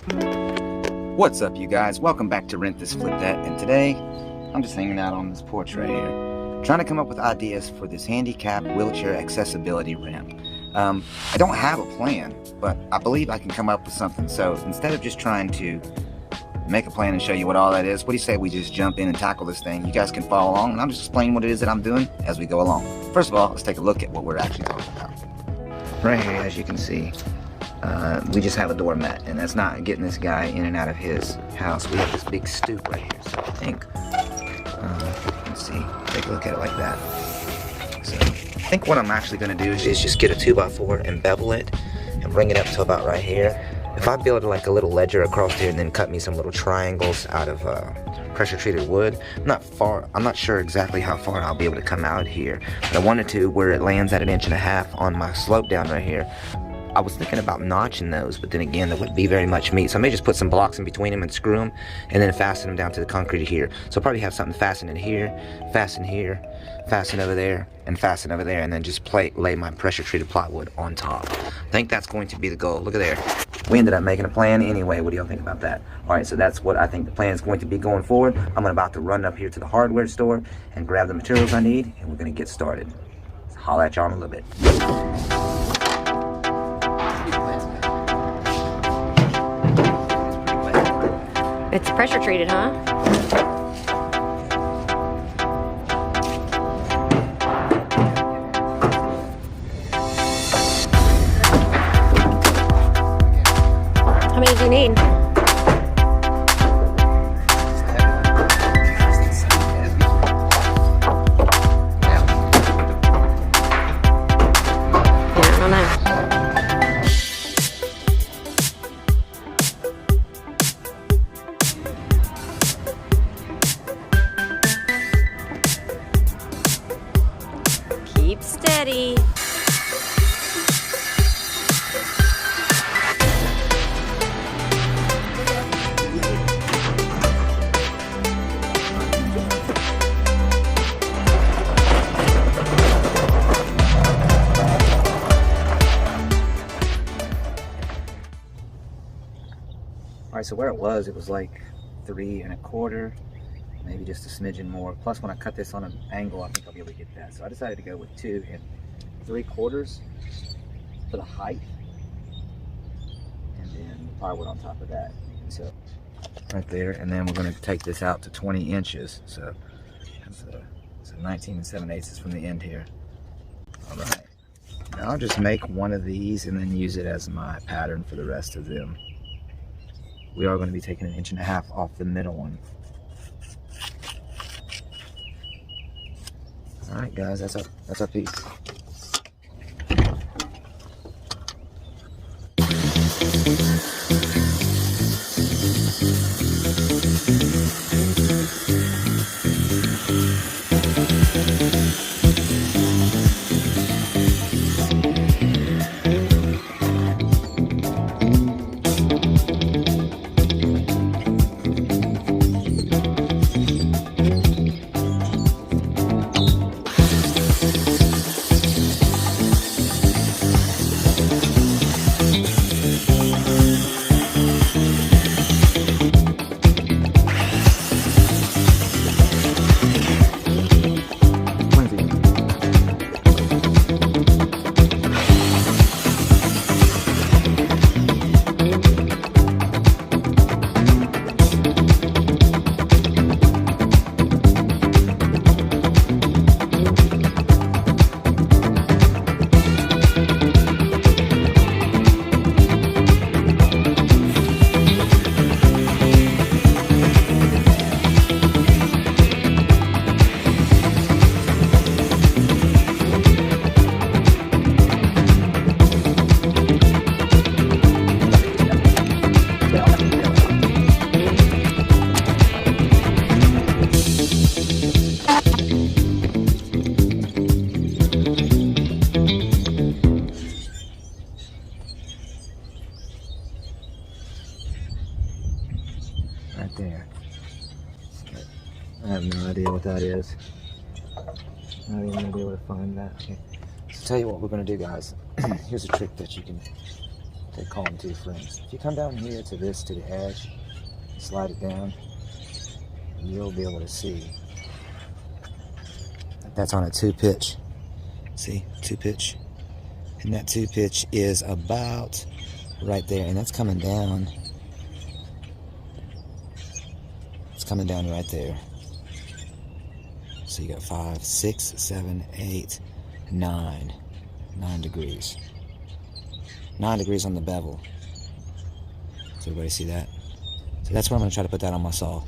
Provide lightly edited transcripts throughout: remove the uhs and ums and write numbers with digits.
What's up, you guys? Welcome back to Rent This Flip That, and today I'm just hanging out on this porch right here, trying to come up with ideas for this handicap wheelchair accessibility ramp. I don't have a plan, but I believe I can come up with something. So instead of just trying to make a plan and show you what all that is, what do you say we just jump in and tackle this thing? You guys can follow along, and I'm just explaining what it is that I'm doing as we go along. First of all, let's take a look at what we're actually talking about. Right here, as you can see, we just have a doormat, and that's not getting this guy in and out of his house. We have this big stoop right here, so I think, let's see, take a look at it like that. So I think what I'm actually going to do is just get a 2x4 and bevel it and bring it up to about right here. If I build like a little ledger across here and then cut me some little triangles out of pressure treated wood, I'm not sure exactly how far I'll be able to come out here, but I wanted to where it lands at 1.5 inches on my slope down right here. I was thinking about notching those, but then again, there wouldn't be very much meat. So I may just put some blocks in between them and screw them, and then fasten them down to the concrete here. So I'll probably have something fastened in here, fasten over there, and fasten over there, and then just lay my pressure-treated plywood on top. I think that's going to be the goal. Look at there. We ended up making a plan anyway. What do y'all think about that? All right, so that's what I think the plan is going to be going forward. I'm about to run up here to the hardware store and grab the materials I need, and we're going to get started. So holla at y'all in a little bit. It's pressure treated, huh? How many do you need? Keep steady. Alright, so where it was like 3 1/4, maybe just a smidgen more. Plus, when I cut this on an angle, I think I'll be able to get that. So I decided to go with 2 3/4 for the height, and then the plywood on top of that. So right there, and then we're going to take this out to 20 inches. So that's 19 7/8 from the end here. All right, now I'll just make one of these and then use it as my pattern for the rest of them. We are going to be taking 1.5 inches off the middle one. All right, guys, that's our piece. Right there. I have no idea what that is. I have no idea where to find that. Okay. So tell you what we're gonna do, guys. Here's a trick that you can They call them two frames. If you come down here to this, to the edge, slide it down, you'll be able to see that's on a 2-pitch. See, 2-pitch. And that 2-pitch is about right there, and that's coming down. It's coming down right there. So you got 5, 6, 7, 8, 9. 9 degrees. 9 degrees on the bevel. Does everybody see that? So that's where I'm going to try to put that on my saw.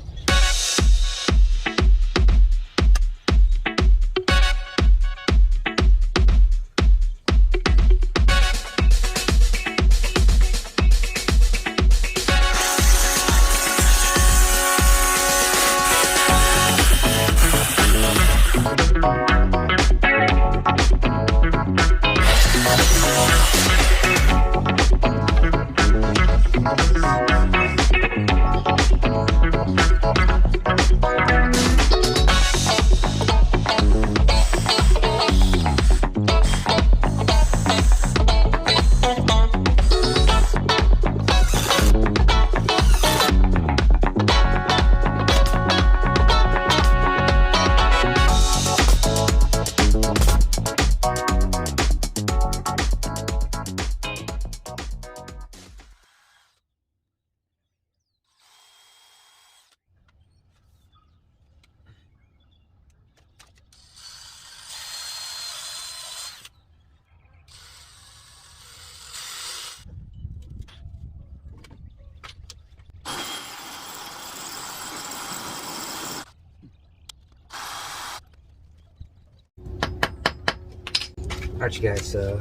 Alright you guys, so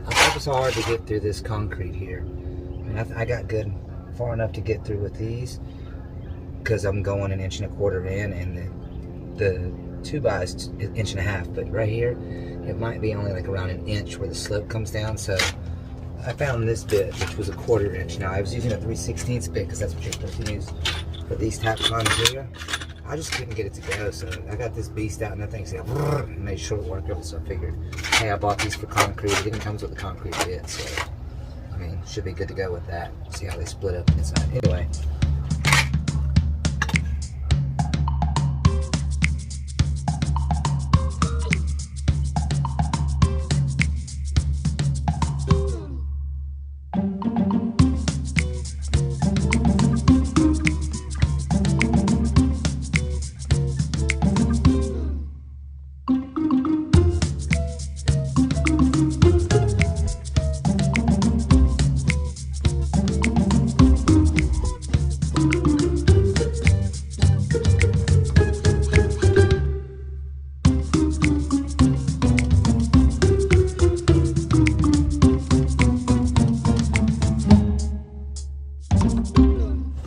it was hard to get through this concrete here. I mean, I got good far enough to get through with these because I'm going 1 1/4 in, and the 2x is 1.5 inches, but right here it might be only like around 1 inch where the slope comes down. So I found this bit, which was 1/4 inch. Now I was using a 3/16 bit because that's what you're supposed to use for these type of lines here. I just couldn't get it to go, so I got this beast out and that thing's like, and made short work of it. So I figured, hey, I bought these for concrete. It even comes with a concrete bit, so I mean, should be good to go with that. See how they split up inside. Anyway.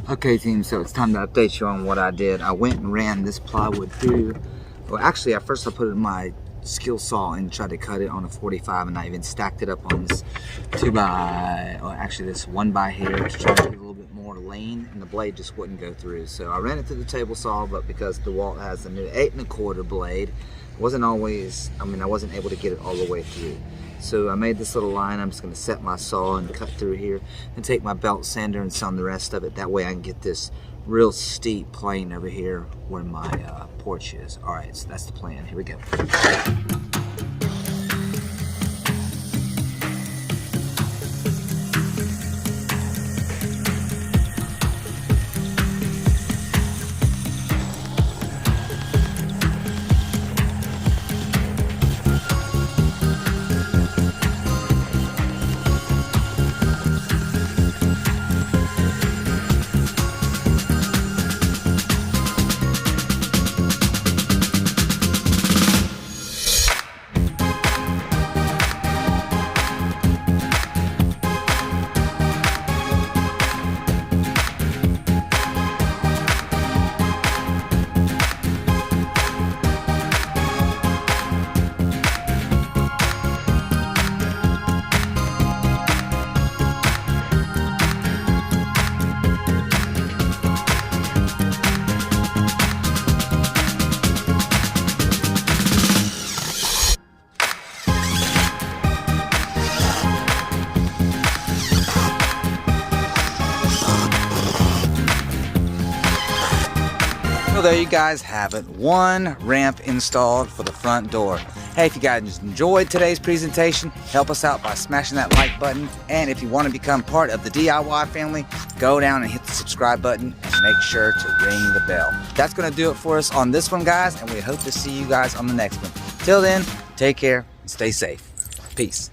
Okay team, so it's time to update you on what I did. I went and ran this plywood through. Well, actually, at first I put it in my skill saw and tried to cut it on a 45, and I even stacked it up on this 2x, well actually this 1x here to try to get a little bit more lane, and the blade just wouldn't go through. So I ran it through the table saw, but because DeWalt has the new 8 1/4 blade, it wasn't always, I wasn't able to get it all the way through. So I made this little line. I'm just going to set my saw and cut through here and take my belt sander and sand the rest of it. That way I can get this real steep plane over here where my porch is. Alright, so that's the plan. Here we go. there you guys have it. One ramp installed for the front door. Hey, if you guys enjoyed today's presentation, help us out by smashing that like button. And if you want to become part of the DIY family, go down and hit the subscribe button and make sure to ring the bell. That's going to do it for us on this one, guys, and we hope to see you guys on the next one. Till then, take care and stay safe. Peace.